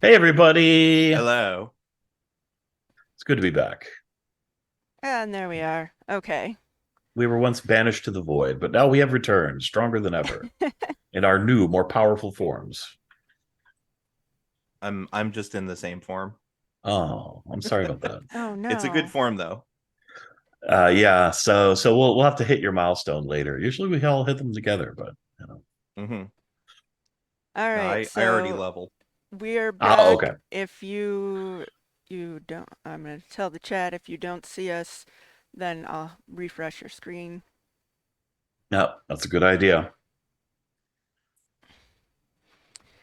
Hey, everybody. Hello. It's good to be back. And there we are. Okay. We were once banished to the void, but now we have returned, stronger than ever, in our new, more powerful forms. I'm just in the same form. Oh, I'm sorry about that. Oh It's a good no. form though. Yeah, so we'll have to hit your milestone later. Usually we all hit them together, but you know. Hmm. All No, right. I already So leveled. we're Oh, back. okay. If you don't, I'm gonna tell the chat if you don't see us, then I'll refresh your screen. Yeah, that's a good idea.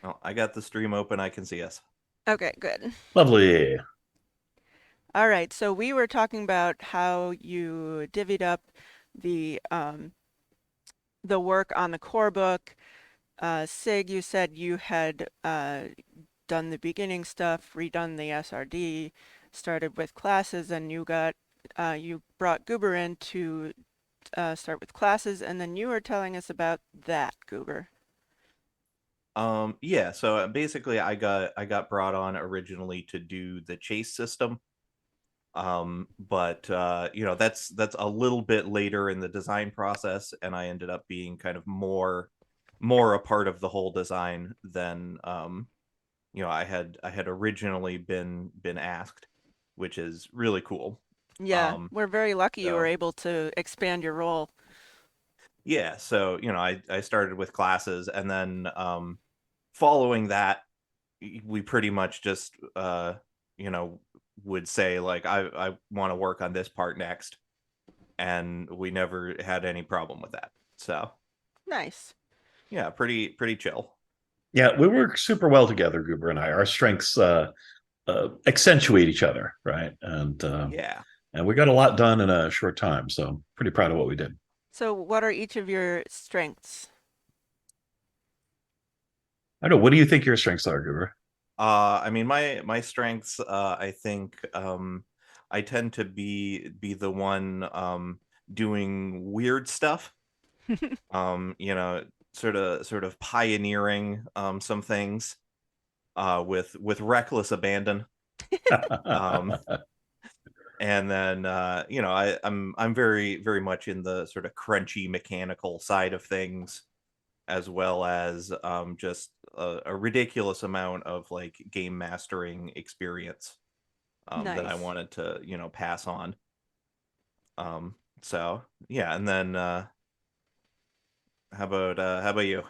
Well, I got the stream open. I can see us. Okay, good. Lovely. All right. So we were talking about how you divvied up the work on the core book. Sig, you said you had done the beginning stuff, redone the SRD, started with classes, and you brought Goober in to start with classes, and then you were telling us about that, Goober. Yeah. So basically, I got brought on originally to do the chase system. But that's a little bit later in the design process, and I ended up being kind of more a part of the whole design than I had originally been asked, which is really cool. Yeah, Um, we're very lucky you were so able to expand your role. yeah, so I started with classes, and then following that, we pretty much just you know would say like I want to work on this part next, and we never had any problem with that. So Nice. yeah, pretty chill. Yeah, we work super well together, Goober and I. Our strengths accentuate each other, right? Yeah. And we got a lot done in a short time, so pretty proud of what we did. So what are each of your strengths? I don't know. What do you think your strengths are, Goober? I mean, my strengths, I think, I tend to be the one doing weird stuff. You know, sort of pioneering some things with reckless abandon. Um, and then I'm very much in the sort of crunchy mechanical side of things, as well as just a ridiculous amount of like game mastering experience that I Nice. wanted to pass on. Um, so yeah, and then how about you?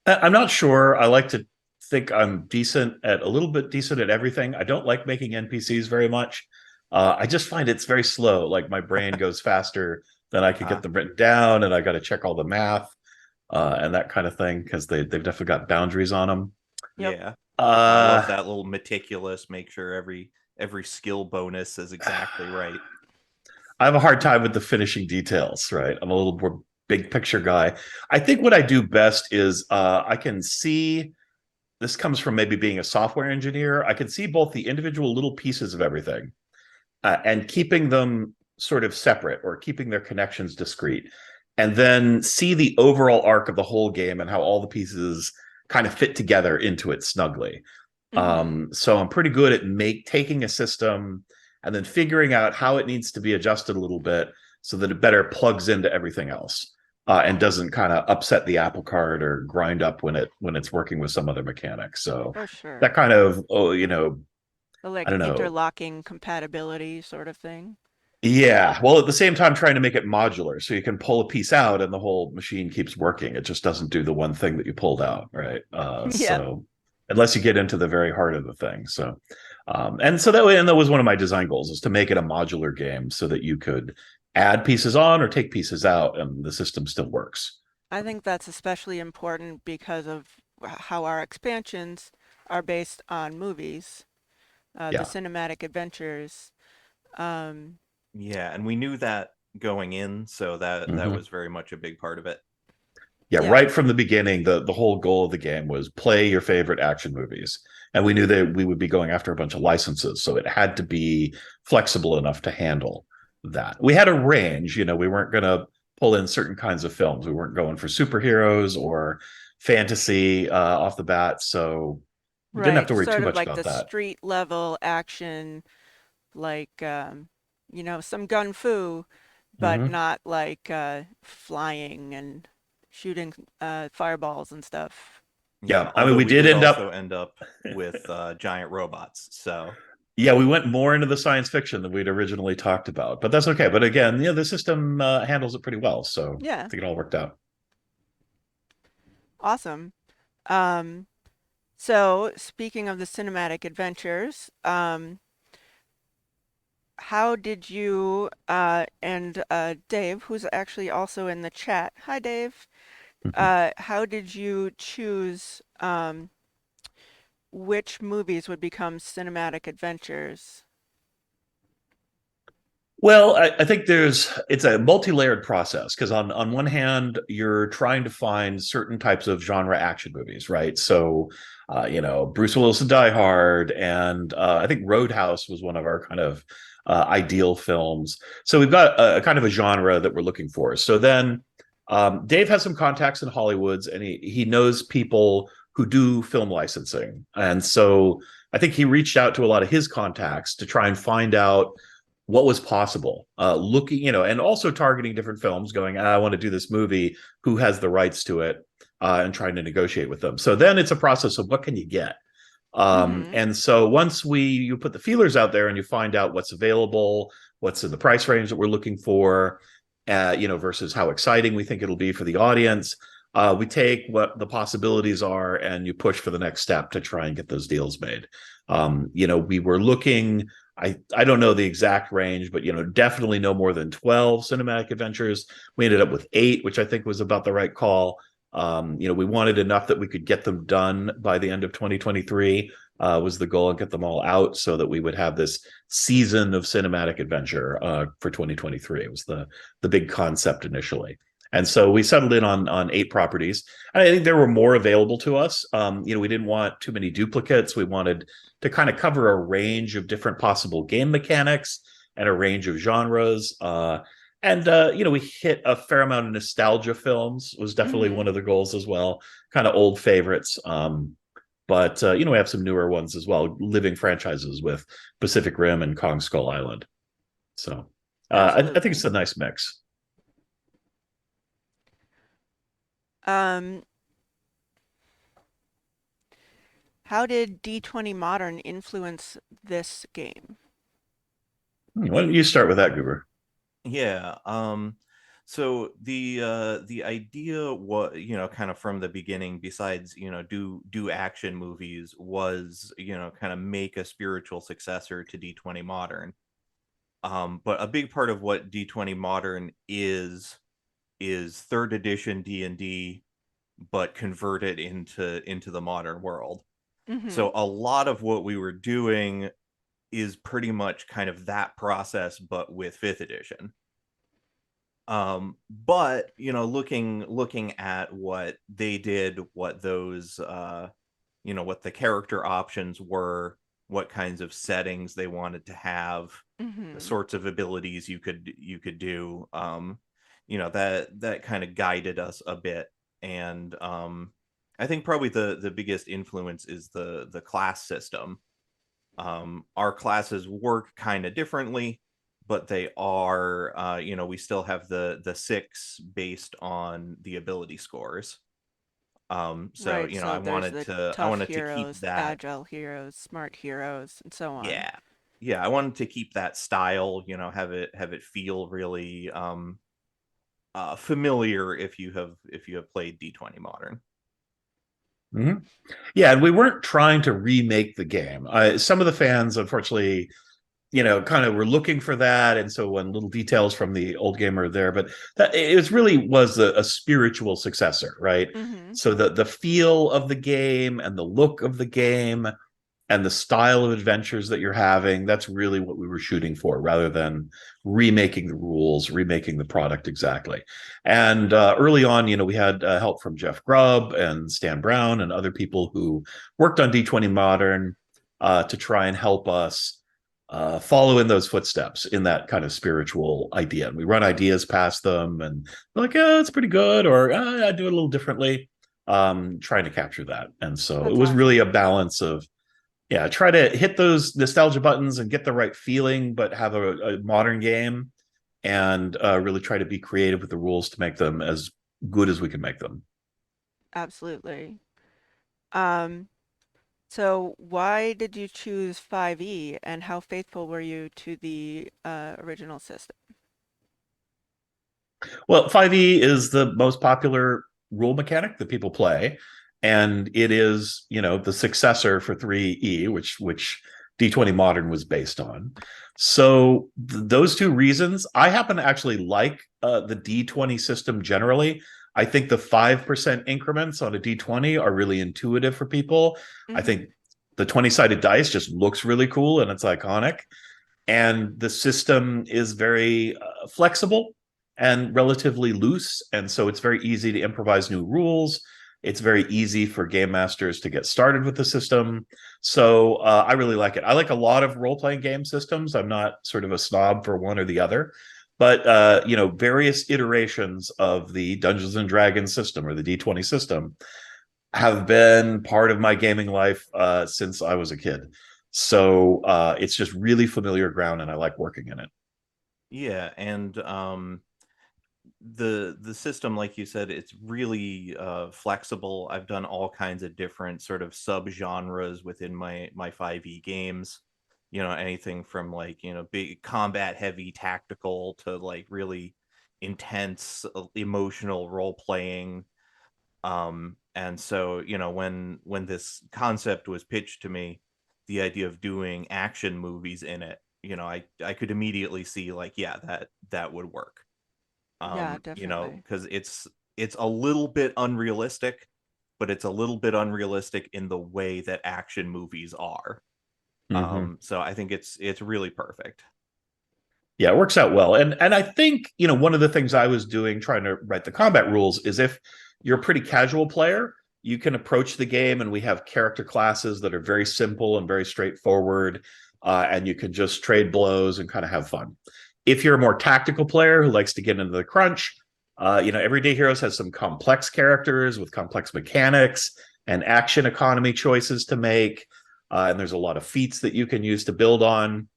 I'm not sure. I like to think I'm decent at a little bit decent at everything. I don't like making NPCs very much. I just find it's very slow. Like my brain goes faster than I could Uh, get them written down, and I got to check all the math and that kind of thing because they've definitely got boundaries on them. Yep. yeah, no, I love Uh, that little meticulous. Make sure every skill bonus is exactly right. I have a hard time with the finishing details, right? I'm a little more big picture guy. I think what I do best is I can see this comes from maybe being a software engineer. I can see both the individual little pieces of everything and keeping them sort of separate or keeping their connections discrete, and then see the overall arc of the whole game and how all the pieces kind of fit together into it snugly. Mm-hmm. So I'm pretty good at taking a system and then figuring out how it needs to be adjusted a little bit so that it better plugs into everything else and doesn't kind of upset the apple cart or grind up when it's working with some other mechanic. So For sure. that kind of The I like don't know. interlocking compatibility sort of thing. Yeah. Well, at the same time, trying to make it modular so you can pull a piece out and the whole machine keeps working. It just doesn't do the one thing that you pulled out, right? Yep. So unless you get into the very heart of the thing. And so that way, and that was one of my design goals is to make it a modular game so that you could add pieces on or take pieces out and the system still works. I think that's especially important because of how our expansions are based on movies, the Yeah. cinematic adventures. Um, Yeah, and we knew that going in, so that Hmm. was very much a big part of it. Yeah, yeah, right from the beginning, the whole goal of the game was play your favorite action movies. And we knew that we would be going after a bunch of licenses. So it had to be flexible enough to handle that. We had a range, we weren't going to pull in certain kinds of films. We weren't going for superheroes or fantasy off the bat. So We didn't have Right, to worry too sort of much like about the that. street level action, like some gun fu, but Hmm. not like flying and shooting fireballs and stuff. Yeah, Yeah, I mean, although we we did did end also up. end up with giant robots. So Yeah, we went more into the science fiction than we'd originally talked about, but that's okay. But again, the system handles it pretty well, so I Yeah, think it all worked out. awesome. Um, so speaking of the cinematic adventures, how did you and Dave, who's actually also in the chat, hi Dave, Mhm. how did you choose which movies would become cinematic adventures? Well, I think it's a multi-layered process because on one hand, you're trying to find certain types of genre action movies, right? So, Bruce Willis and Die Hard, and I think Roadhouse was one of our kind of ideal films. So we've got a kind of a genre that we're looking for. So then, Dave has some contacts in Hollywoods, and he knows people who do film licensing, and so I think he reached out to a lot of his contacts to try and find out what was possible, looking, and also targeting different films, going, I want to do this movie, who has the rights to it, and trying to negotiate with them. So then it's a process of what can you get. Mm-hmm. And so once you put the feelers out there and you find out what's available, what's in the price range that we're looking for, versus how exciting we think it'll be for the audience, we take what the possibilities are and you push for the next step to try and get those deals made. We were looking, I don't know the exact range, but definitely no more than 12 cinematic adventures. We ended up with 8, which I think was about the right call. We wanted enough that we could get them done by the end of 2023, was the goal, and get them all out so that we would have this season of cinematic adventure for 2023. It was the big concept initially. And so we settled in on 8 properties. And I think there were more available to us. We didn't want too many duplicates. We wanted to kind of cover a range of different possible game mechanics and a range of genres. And we hit a fair amount of nostalgia films, was definitely Mm-hmm. one of the goals as well, kind of old favorites. But we have some newer ones as well, living franchises with Pacific Rim and Kong Skull Island. So I think it's Absolutely. a nice mix. Um, how did D20 Modern influence this game? Why don't you start with that, Goober? yeah, so the idea was, kind of from the beginning, besides, do action movies, was, kind of make a spiritual successor to D20 Modern. But a big part of what D20 Modern is third edition D&D, but converted into the modern world. Mm-hmm. So a lot of what we were doing is pretty much kind of that process, but with fifth edition. But looking at what they did, what those what the character options were, what kinds of settings they wanted to have, the Mm-hmm. sorts of abilities you could do, that kind of guided us a bit. And I think probably the biggest influence is the class system. Our classes work kind of differently, but they are, we still have the 6 based on the ability scores. So Right, so I there's wanted the to I tough wanted to keep heroes, that. agile heroes, smart heroes, and so on. Yeah, yeah, I wanted to keep that style, have it feel really familiar if you have played D20 Modern. Mm-hmm. Yeah, and we weren't trying to remake the game. Some of the fans, unfortunately, kind of were looking for that, and so when little details from the old game are there, but that it really was a spiritual successor, right? Mm-hmm. So the feel of the game and the look of the game and the style of adventures that you're having, that's really what we were shooting for, rather than remaking the rules, remaking the product exactly. And early on, we had help from Jeff Grubb and Stan Brown and other people who worked on D20 Modern, to try and help us follow in those footsteps in that kind of spiritual idea. And we run ideas past them, and they're like, "Yeah, it's pretty good," or, "I do it a little differently." trying to capture that. And so it That's was really a awesome. balance of, yeah, try to hit those nostalgia buttons and get the right feeling, but have a modern game, and really try to be creative with the rules to make them as good as we can make them. Absolutely. Um, so why did you choose 5e and how faithful were you to the original system? Well, 5e is the most popular rule mechanic that people play, and it is, the successor for 3e, which D20 Modern was based on. So those two reasons, I happen to actually like the D20 system generally. I think the 5% increments on a D20 are really intuitive for people. I Mm-hmm. think the 20-sided dice just looks really cool and it's iconic, and the system is very flexible and relatively loose, and so it's very easy to improvise new rules. It's very easy for game masters to get started with the system. So I really like it. I like a lot of role-playing game systems. I'm not sort of a snob for one or the other, but various iterations of the Dungeons and Dragons system or the D20 system have been part of my gaming life since I was a kid. So it's just really familiar ground, and I like working in it. Yeah, and the system, like you said, it's really flexible. I've done all kinds of different sort of sub-genres within my 5e games. Anything from like, big combat heavy tactical to like really intense emotional role playing. And so, when this concept was pitched to me, the idea of doing action movies in it, I could immediately see like, yeah, that would work. Yeah, definitely. Because it's a little bit unrealistic, but it's a little bit unrealistic in the way that action movies are. Mm-hmm. So I think it's really perfect. Yeah, it works out well. And I think, one of the things I was doing trying to write the combat rules is if you're a pretty casual player, you can approach the game, and we have character classes that are very simple and very straightforward, and you can just trade blows and kind of have fun. If you're a more tactical player who likes to get into the crunch, Everyday Heroes has some complex characters with complex mechanics and action economy choices to make, and there's a lot of feats that you can use to build on.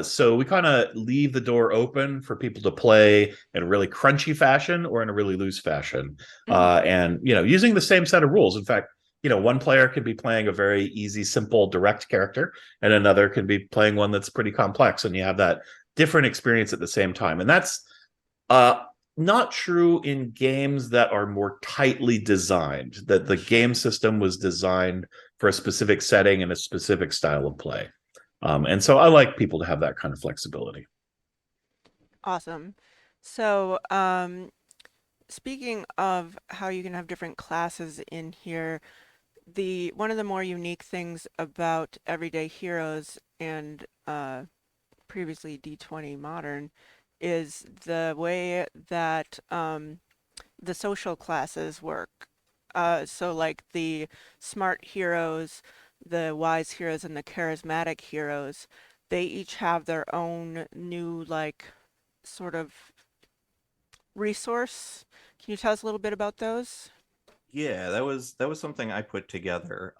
So we kind of leave the door open for people to play in a really crunchy fashion or in a really loose fashion, Mm-hmm. and using the same set of rules. In fact, one player could be playing a very easy, simple, direct character, and another can be playing one that's pretty complex, and you have that different experience at the same time. And that's uh, not true in games that are more tightly designed. That the game Sure. system was designed for a specific setting and a specific style of play. And so I like people to have that kind of flexibility. Awesome. So, speaking of how you can have different classes in here, the one of the more unique things about Everyday Heroes and previously D20 Modern is the way that the social classes work. So like the smart heroes, the wise heroes, and the charismatic heroes, they each have their own new like sort of resource. Can you tell us a little bit about those? Yeah, that was something I put together.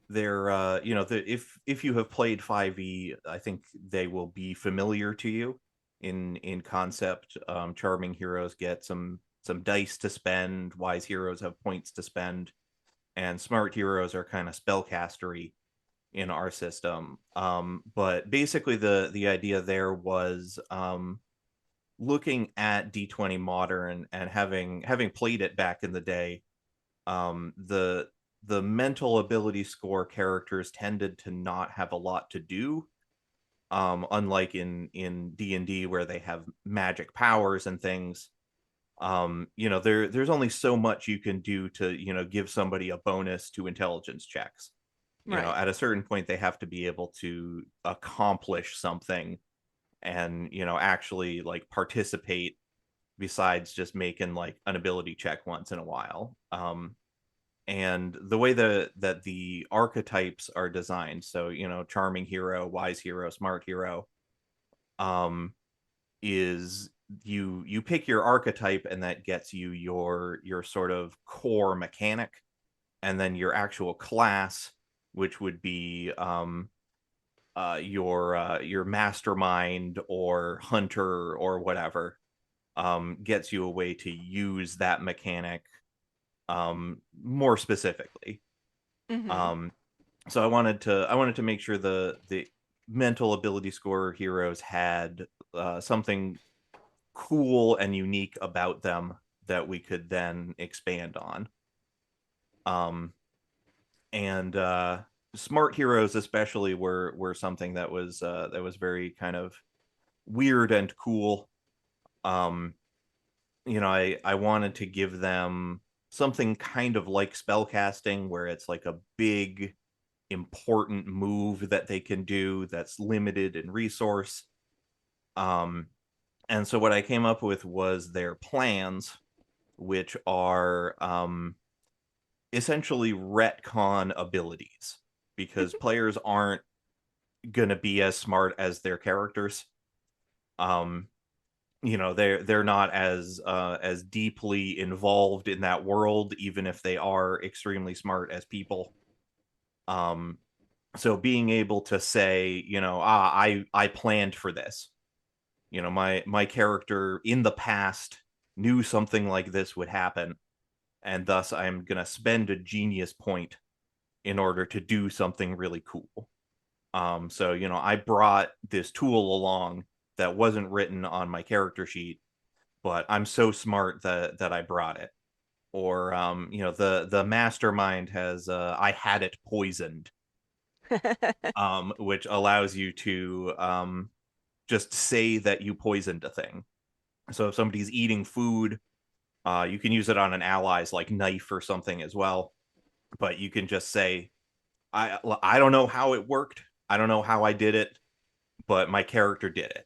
They're if you have played 5e, I think they will be familiar to you in concept. Charming heroes get some dice to spend, wise heroes have points to spend, and smart heroes are kind of spellcastery in our system. But basically the idea there was looking at D20 Modern and having played it back in the day, the mental ability score characters tended to not have a lot to do, unlike in D&D where they have magic powers and things. There's only so much you can do to give somebody a bonus to intelligence checks. Right. At a certain point they have to be able to accomplish something and actually like participate besides just making like an ability check once in a while. And the way that the archetypes are designed, so charming hero, wise hero, smart hero, um is you pick your archetype, and that gets you your sort of core mechanic, and then your actual class, which would be your mastermind or hunter or whatever, gets you a way to use that mechanic more specifically. Mm-hmm. So I wanted to make sure the mental ability score heroes had something cool and unique about them that we could then expand on. And smart heroes especially were something that was very kind of weird and cool. um I wanted to give them something kind of like spellcasting, where it's like a big important move that they can do that's limited in resource. um and so what I came up with was their plans, which are essentially retcon abilities, because players aren't going to be as smart as their characters. um they're not as deeply involved in that world, even if they are extremely smart as people. um so being able to say, I planned for this. My character in the past knew something like this would happen, and thus I'm going to spend a genius point in order to do something really cool. So I brought this tool along that wasn't written on my character sheet, but I'm so smart that I brought it. Or the mastermind has I had it poisoned, which allows you to just say that you poisoned a thing. So if somebody's eating food, you can use it on an ally's like knife or something as well. But you can just say, I don't know how it worked. I don't know how I did it, but my character did it.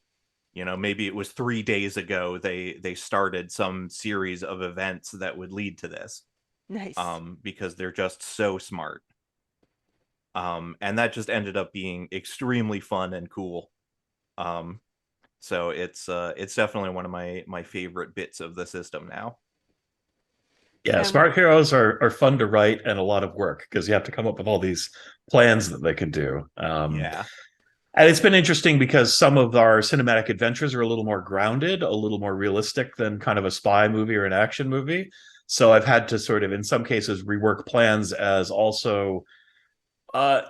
Maybe it was 3 days ago they started some series of events that would lead to this, Nice. because they're just so smart. And that just ended up being extremely fun and cool. Um, so it's definitely one of my favorite bits of the system now. Yeah, And smart heroes are fun to write and a lot of work because you have to come up with all these plans that they can do. Yeah. And it's been interesting because some of our cinematic adventures are a little more grounded, a little more realistic than kind of a spy movie or an action movie. So I've had to sort of, in some cases, rework plans as also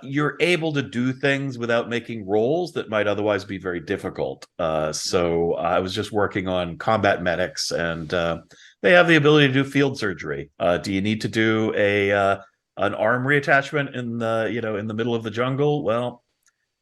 you're able to do things without making rolls that might otherwise be very difficult. So I was just working on combat medics, and they have the ability to do field surgery. Do you need to do a an arm reattachment in the in the middle of the jungle? Well,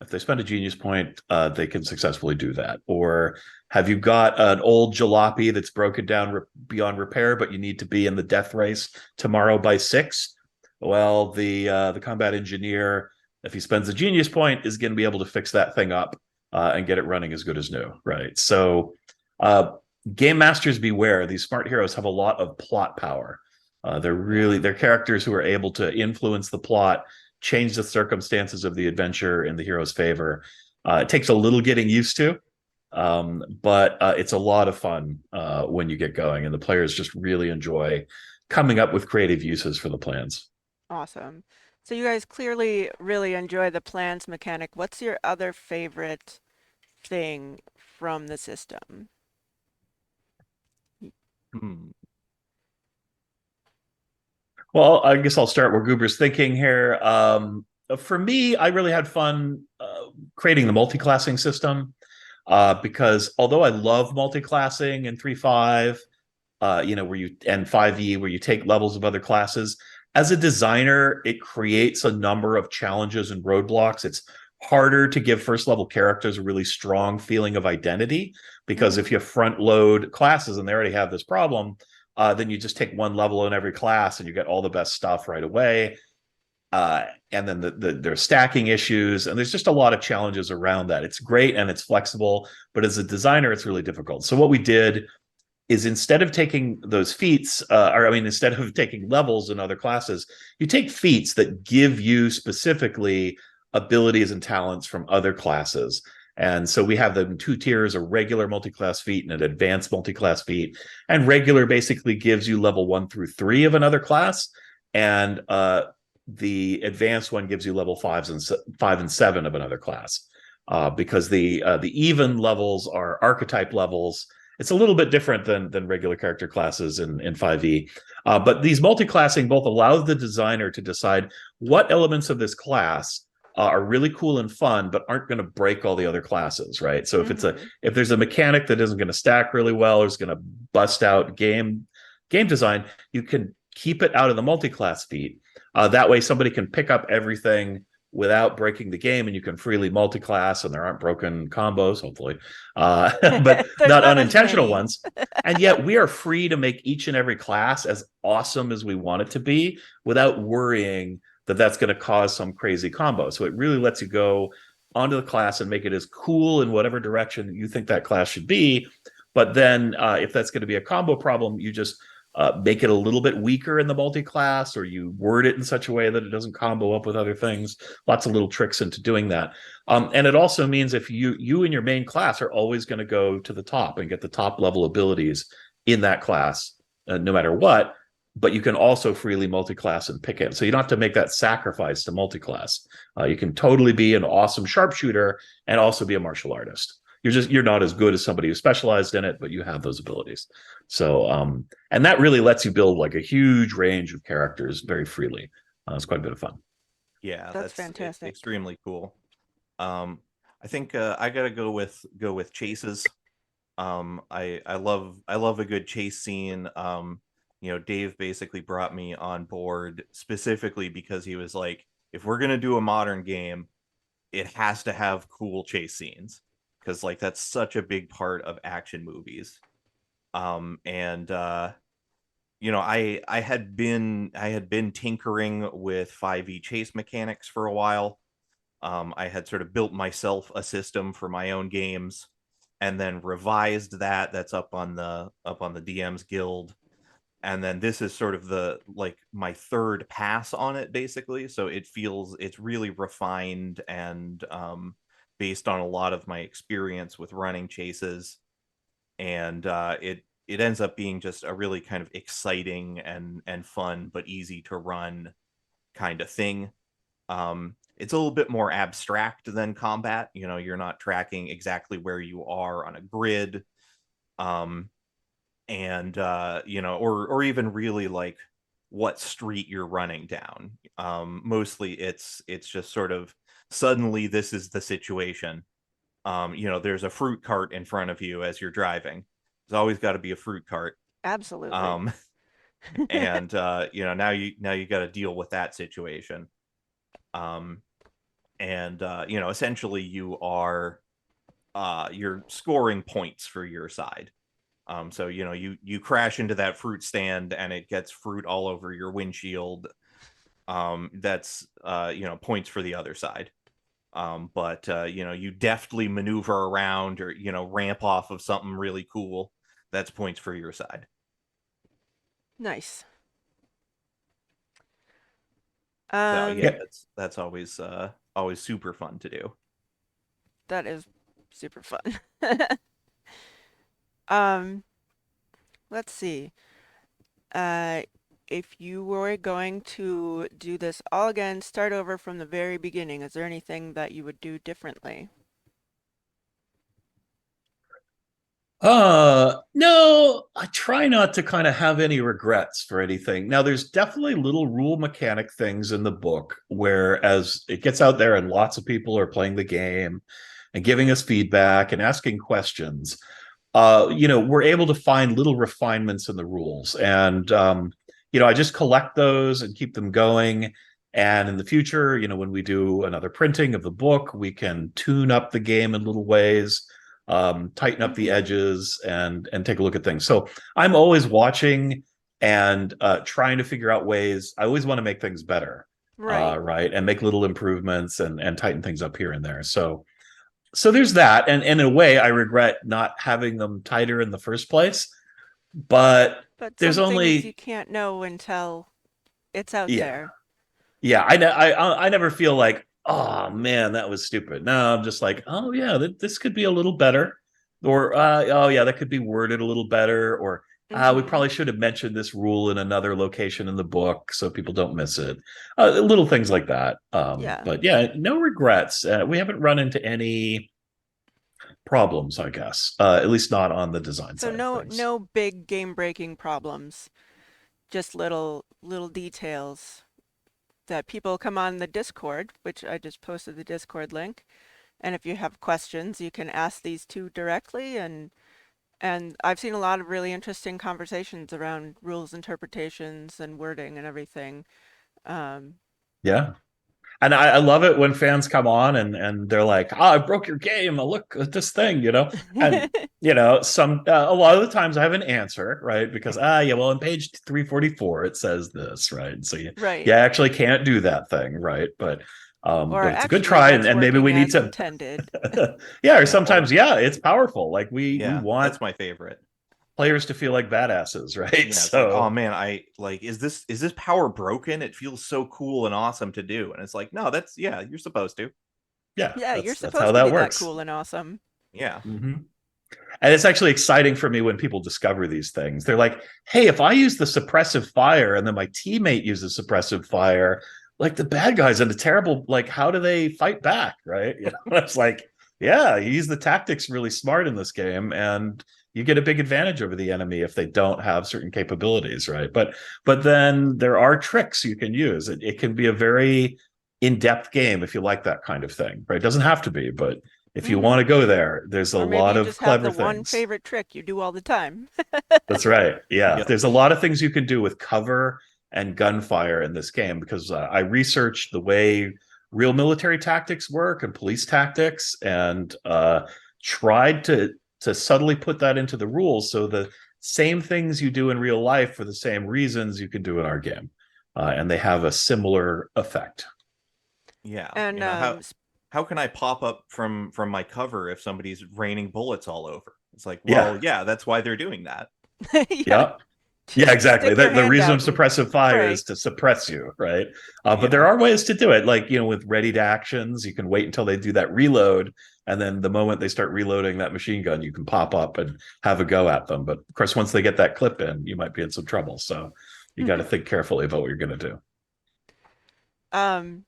if they spend a genius point, they can successfully do that. Or have you got an old jalopy that's broken down beyond repair, but you need to be in the death race tomorrow by 6? Well, the combat engineer, if he spends a genius point, is going to be able to fix that thing up and get it running as good as new, right? So, uh, game masters beware. These smart heroes have a lot of plot power. They're characters who are able to influence the plot, change the circumstances of the adventure in the hero's favor. It takes a little getting used to, but it's a lot of fun when you get going, and the players just really enjoy coming up with creative uses for the plans. awesome. So you guys clearly really enjoy the plans mechanic. What's your other favorite thing from the system? Hmm. Well, I guess I'll start where Goober's thinking here. For me, I really had fun creating the multi-classing system because although I love multi-classing in 3.5, where you and 5e where you take levels of other classes. As a designer, it creates a number of challenges and roadblocks. It's harder to give first level characters a really strong feeling of identity because if Mm-hmm. you front load classes and they already have this problem, then you just take one level in every class and you get all the best stuff right away. And then there's stacking issues, and there's just a lot of challenges around that. It's great and it's flexible, but as a designer, it's really difficult. So what we did is instead of taking those feats, instead of taking levels in other classes, you take feats that give you specifically abilities and talents from other classes. And so we have them in 2 tiers: a regular multi-class feat and an advanced multi-class feat. And regular basically gives you level 1 through 3 of another class, and the advanced one gives you level 5 and 7 of another class. Because the even levels are archetype levels. It's a little bit different than regular character classes in 5e. But these multi-classing both allows the designer to decide what elements of this class are really cool and fun, but aren't going to break all the other classes, right? So if there's a mechanic that isn't going to stack really well or is going to bust out game design, you can keep it out of the multi-class feat. That way, somebody can pick up everything without breaking the game, and you can freely multi-class, and there aren't broken combos, hopefully, but not unintentional ones. And yet we are free to make each and every class as awesome as we want it to be without worrying that that's going to cause some crazy combo. So it really lets you go onto the class and make it as cool in whatever direction you think that class should be. But then if that's going to be a combo problem, you just make it a little bit weaker in the multi-class, or you word it in such a way that it doesn't combo up with other things. Lots of little tricks into doing that. And it also means if you and your main class are always going to go to the top and get the top level abilities in that class, no matter what, but you can also freely multi-class and pick it. So you don't have to make that sacrifice to multi-class. You can totally be an awesome sharpshooter and also be a martial artist. You're not as good as somebody who specialized in it, but you have those abilities. So and that really lets you build like a huge range of characters very freely. It's quite a bit of fun. Yeah, That's fantastic. Extremely cool. I think I gotta go with chases. I love a good chase scene. Dave basically brought me on board specifically because he was like, if we're gonna do a modern game, it has to have cool chase scenes, because like that's such a big part of action movies. I had been tinkering with 5e chase mechanics for a while. I had sort of built myself a system for my own games, and then revised that. That's up on the DM's Guild. And then this is sort of my third pass on it, basically. So it's really refined and based on a lot of my experience with running chases. And it ends up being just a really kind of exciting and fun but easy to run kind of thing. It's a little bit more abstract than combat. You're not tracking exactly where you are on a grid. Or even really like what street you're running down. Mostly it's just sort of suddenly this is the situation. There's a fruit cart in front of you as you're driving. There's always got to be a fruit cart. Absolutely. And now you got to deal with that situation. Essentially you're scoring points for your side. So you crash into that fruit stand and it gets fruit all over your windshield. That's points for the other side. But you deftly maneuver around or ramp off of something really cool. That's points for your side. Nice. That's always super fun to do. That is super fun. Let's see. If you were going to do this all again, start over from the very beginning, is there anything that you would do differently? No, I try not to kind of have any regrets for anything. Now, there's definitely little rule mechanic things in the book where, as it gets out there and lots of people are playing the game and giving us feedback and asking questions, we're able to find little refinements in the rules. And, I just collect those and keep them going. And in the future, when we do another printing of the book, we can tune up the game in little ways, tighten up the edges, and take a look at things. So I'm always watching and trying to figure out ways. I always want to make things better, right, and make little improvements and tighten things up here and there. So there's that, and in a way, I regret not having them tighter in the first place. But there's some only things you can't know until it's out there. Yeah, I never feel like oh man, that was stupid. Now I'm just like, oh yeah, this could be a little better, or oh yeah, that could be worded a little better, or we Mm-hmm. probably should have mentioned this rule in another location in the book so people don't miss it. Little things like that. Yeah. But yeah, no regrets. We haven't run into any problems, I guess. At least not on the design So side of no things. no big game breaking problems, just little details that people come on the Discord, which I just posted the Discord link. And if you have questions, you can ask these two directly, and I've seen a lot of really interesting conversations around rules interpretations and wording and everything. Um, Yeah. And I love it when fans come on and they're like, "Oh, I broke your game. Look at this thing," And some a lot of the times I have an answer, right? Because yeah, well, on page 344 it says this, right? So you right. actually can't do that thing, right? Or But it's a good actually, try, that's and maybe we working need as to, intended. yeah, or Yeah, or sometimes, yeah, it's powerful. Like we yeah, want that's my favorite. players to feel like badasses, right? Yeah, it's like, oh So man, I like, is this power broken? It feels so cool and awesome to do, and it's like, no, that's yeah, you're supposed to. yeah, Yeah, you're that's how supposed to be that that works. cool and awesome. Yeah, Hmm. And it's actually exciting for me when people discover these things. They're like, hey, if I use the suppressive fire and then my teammate uses suppressive fire, like the bad guys and the terrible, like, how do they fight back? Right. It's like, yeah, you use the tactics really smart in this game and you get a big advantage over the enemy if they don't have certain capabilities. Right. But then there are tricks you can use. It can be a very in-depth game if you like that kind of thing. Right. It doesn't have to be, but if you want Hmm. to go there, there's a Or maybe lot you of just have clever the one things. favorite trick you do all the time. That's right. Yeah. yep, There's a lot of things you can do with cover and gunfire in this game because I researched the way real military tactics work and police tactics and tried to subtly put that into the rules so the same things you do in real life for the same reasons you can do in our game. And they have a similar effect. yeah. And How can I pop up from my cover if somebody's raining bullets all over? It's like, well, Yeah. yeah, that's why they're doing that. yeah, Yeah. Yeah, just exactly. stick your The hand reason of out and suppressive fire pray. is to suppress you, right? But there Yeah, are ways to do it, like with ready to actions. You can wait until they do that reload, and then the moment they start reloading that machine gun, you can pop up and have a go at them. But of course, once they get that clip in, you might be in some trouble. So you got to think carefully about what you're going to do. um,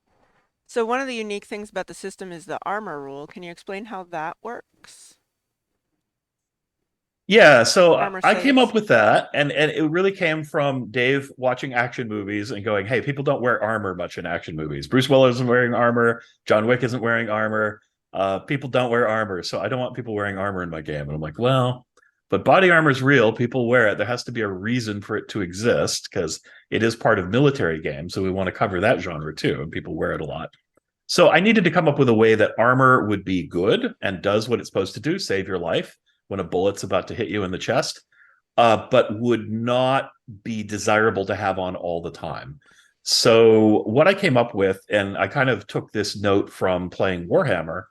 so one of the unique things about the system is the armor rule. Can you explain how that works? Yeah, so Armor I came up saves. with that, and it really came from Dave watching action movies and going, "Hey, people don't wear armor much in action movies. Bruce Willis isn't wearing armor. John Wick isn't wearing armor. People don't wear armor, so I don't want people wearing armor in my game." And I'm like, "Well, but body armor is real. People wear it. There has to be a reason for it to exist because it is part of military games. So we want to cover that genre too, and people wear it a lot." So I needed to come up with a way that armor would be good and does what it's supposed to do, save your life when a bullet's about to hit you in the chest, but would not be desirable to have on all the time. So what I came up with, and I kind of took this note from playing Warhammer,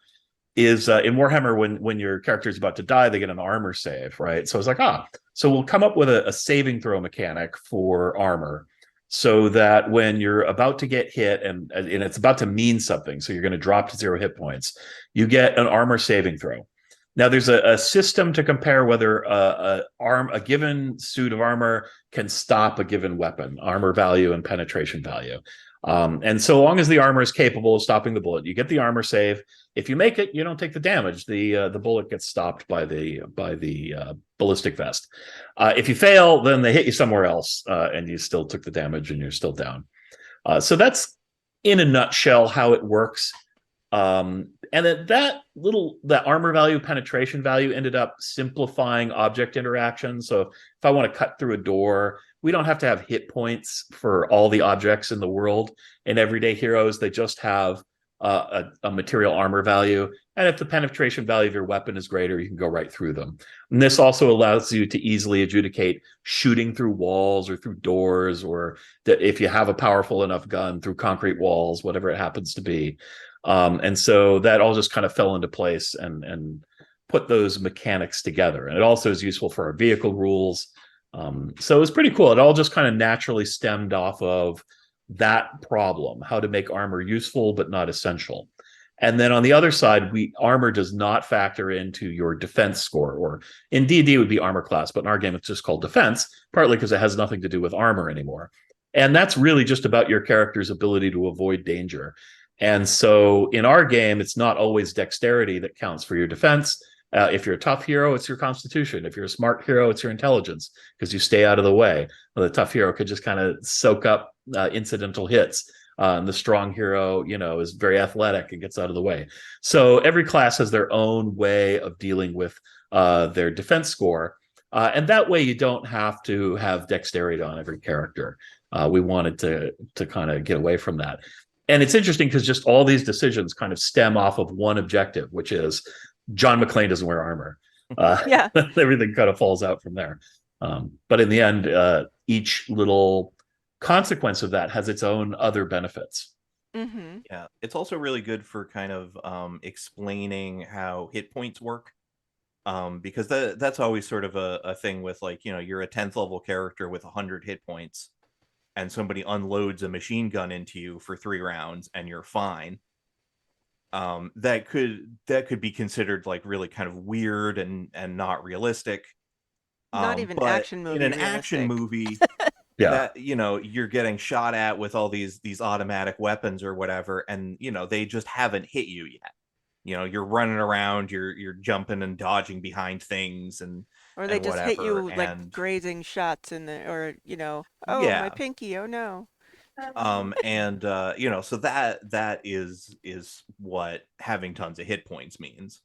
is in Warhammer when your character is about to die, they get an armor save, right? So I was like, so we'll come up with a saving throw mechanic for armor so that when you're about to get hit and it's about to mean something, so you're going to drop to 0 hit points, you get an armor saving throw. Now there's a system to compare whether a given suit of armor can stop a given weapon, armor value and penetration value. And so long as the armor is capable of stopping the bullet, you get the armor save. If you make it, you don't take the damage. The bullet gets stopped by the ballistic vest. If you fail, then they hit you somewhere else, and you still took the damage, and you're still down. So that's in a nutshell how it works. And that armor value, penetration value ended up simplifying object interaction. So if I want to cut through a door, we don't have to have hit points for all the objects in the world. In everyday heroes, they just have a material armor value. And if the penetration value of your weapon is greater, you can go right through them. And this also allows you to easily adjudicate shooting through walls or through doors, or that if you have a powerful enough gun through concrete walls, whatever it happens to be. And so that all just kind of fell into place and put those mechanics together. And it also is useful for our vehicle rules. So it was pretty cool. It all just kind of naturally stemmed off of that problem, how to make armor useful but not essential. And then on the other side, armor does not factor into your defense score, or in D&D it would be armor class, but in our game it's just called defense, partly because it has nothing to do with armor anymore. And that's really just about your character's ability to avoid danger. And so in our game, it's not always dexterity that counts for your defense. If you're a tough hero, it's your constitution. If you're a smart hero, it's your intelligence, because you stay out of the way. Well, the tough hero could just kind of soak up incidental hits. And the strong hero, is very athletic and gets out of the way. So every class has their own way of dealing with their defense score. And that way you don't have to have dexterity on every character. We wanted to kind of get away from that. And it's interesting because just all these decisions kind of stem off of one objective, which is John McClane doesn't wear armor. Yeah. Everything kind of falls out from there. But in the end, each little consequence of that has its own other benefits. Mm-hmm. Yeah, it's also really good for kind of explaining how hit points work. Because that's always sort of a thing with, like, you're a 10th level character with 100 hit points, and somebody unloads a machine gun into you for 3 rounds and you're fine. That could be considered like really kind of weird and not realistic. Not even But action movie in an realistic. action movie, Yeah. that you're getting shot at with all these automatic weapons or whatever, and they just haven't hit you yet. You're running around, you're jumping and dodging behind things, Or they just hit whatever, you like grazing shots or oh, my yeah. pinky, oh no. And so that is what having tons of hit points means.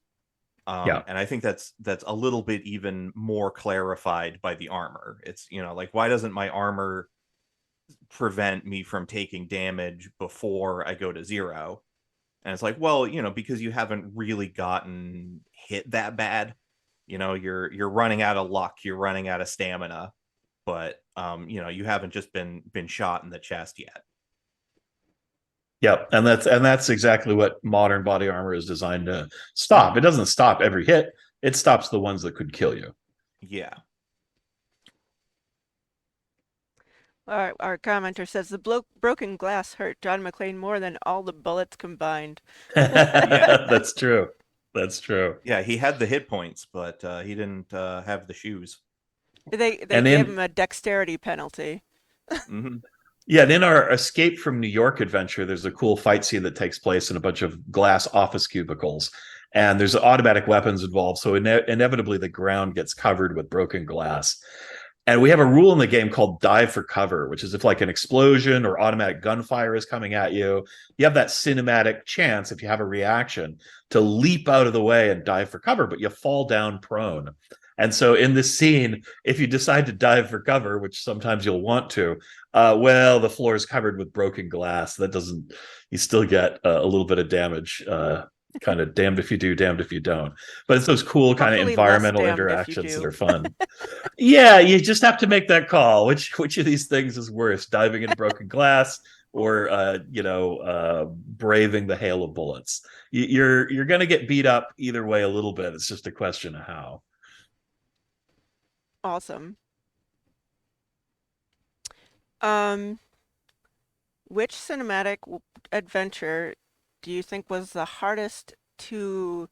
Yeah. And I think that's a little bit even more clarified by the armor. It's like, why doesn't my armor prevent me from taking damage before I go to 0? And it's like, well, because you haven't really gotten hit that bad. You're running out of luck, you're running out of stamina, but you haven't just been shot in the chest yet. Yep, and that's exactly what modern body armor is designed to stop. It doesn't stop every hit; it stops the ones that could kill you. Yeah. Our commenter says the broken glass hurt John McClane more than all the bullets combined. Yeah. That's true. That's true. Yeah, he had the hit points, but he didn't have the shoes. They And gave in him a dexterity penalty. Hmm. Yeah, and in our Escape from New York adventure, there's a cool fight scene that takes place in a bunch of glass office cubicles, and there's automatic weapons involved. So inevitably, the ground gets covered with broken glass. And we have a rule in the game called dive for cover, which is if like an explosion or automatic gunfire is coming at you, you have that cinematic chance, if you have a reaction, to leap out of the way and dive for cover, but you fall down prone. And so in this scene, if you decide to dive for cover, which sometimes you'll want to, well, the floor is covered with broken glass. That doesn't, you still get a little bit of damage. Kind of damned if you do, damned if you don't. But it's those cool kind of Hopefully less environmental damned if you interactions that do. are fun. Yeah, you just have to make that call. Which of these things is worse, diving into broken glass or braving the hail of bullets? You're going to get beat up either way a little bit. It's just a question of how. Awesome. Which cinematic adventure do you think was the hardest to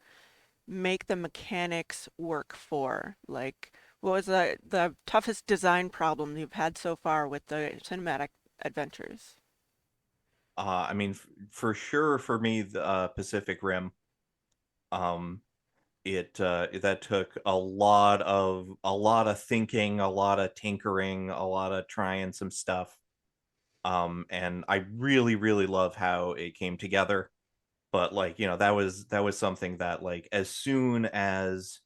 make the mechanics work for? Like, what was the toughest design problem you've had so far with the cinematic adventures? I mean, for sure, for me, the Pacific Rim. That took a lot of thinking, a lot of tinkering, a lot of trying some stuff. And I really, really love how it came together. But like, that was something that, like, as soon as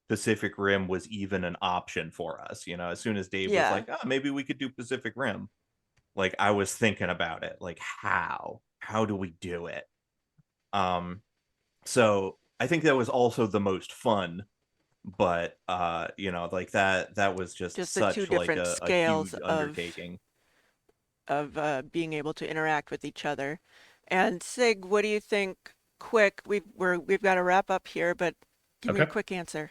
Pacific Rim was even an option for us, as soon as Dave was Yeah. like, oh, maybe we could do Pacific Rim, like, I was thinking about it, like, how do we do it? So I think that was also the most fun, but like that was just Just the two such like different a scales huge undertaking. of being able to interact with each other. And Sig, what do you think? Quick, we've got to wrap up here, but give me a Okay. quick answer.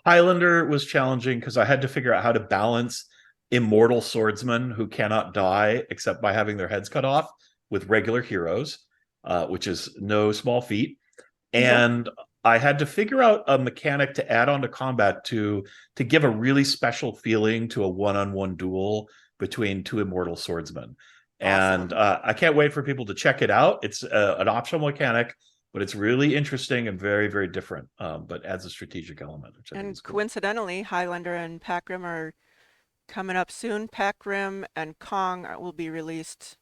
Highlander was challenging because I had to figure out how to balance immortal swordsmen who cannot die except by having their heads cut off with regular heroes, which is no small feat. And I had to figure out a mechanic to add on to combat to give a really special feeling to a one-on-one duel between two immortal swordsmen. And Awesome. I can't wait for people to check it out. It's an optional mechanic, but it's really interesting and very, very different. But adds a strategic element, which I think And is cool. coincidentally, Highlander and Packrim are coming up soon. Packrim and Kong will be released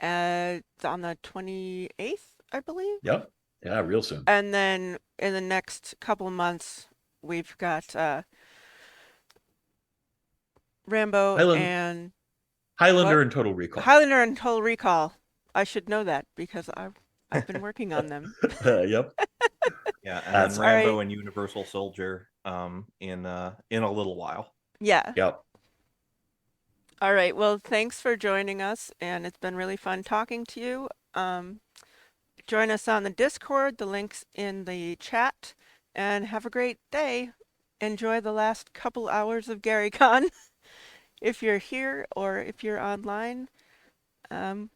on the 28th, I believe. Yep. Yeah, real soon. And then in the next couple months, we've got Rambo and Highlander what? and Total Recall. Highlander and Total Recall. I should know that because I've been working on them. Yep. Yeah, and That's then All Rambo right. and Universal Soldier in a little while. Yeah. Yep. All right. Well, thanks for joining us, and it's been really fun talking to you. Join us on the Discord. The link's in the chat, and have a great day. Enjoy the last couple hours of GaryCon if you're here or if you're online. Bye.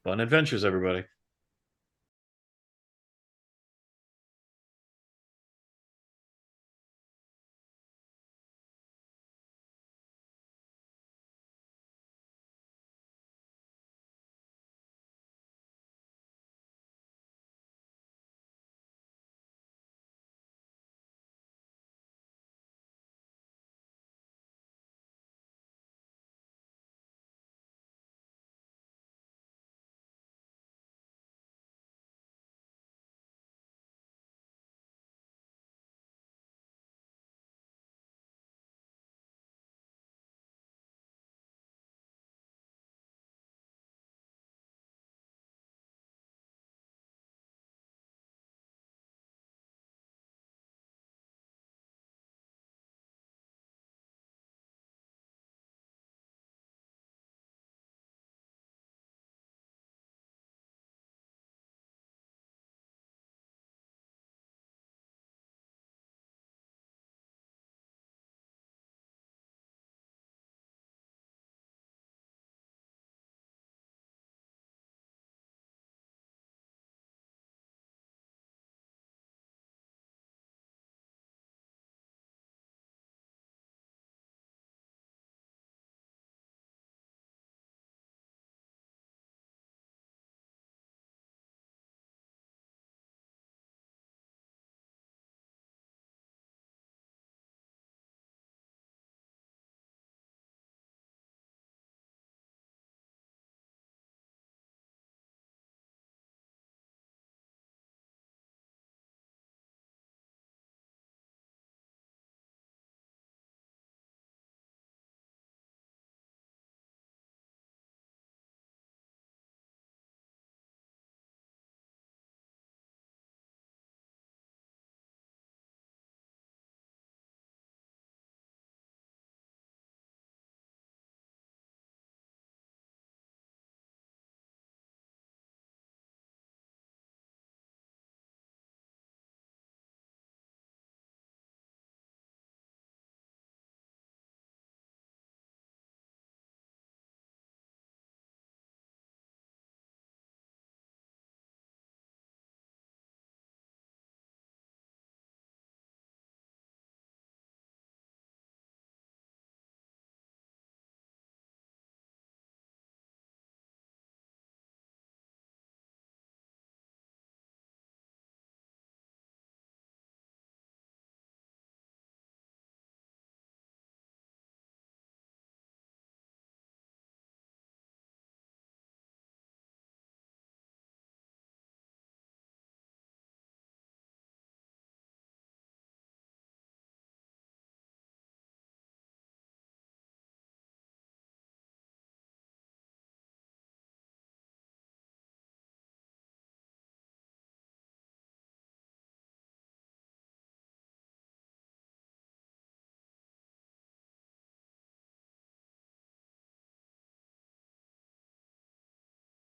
Fun adventures, everybody.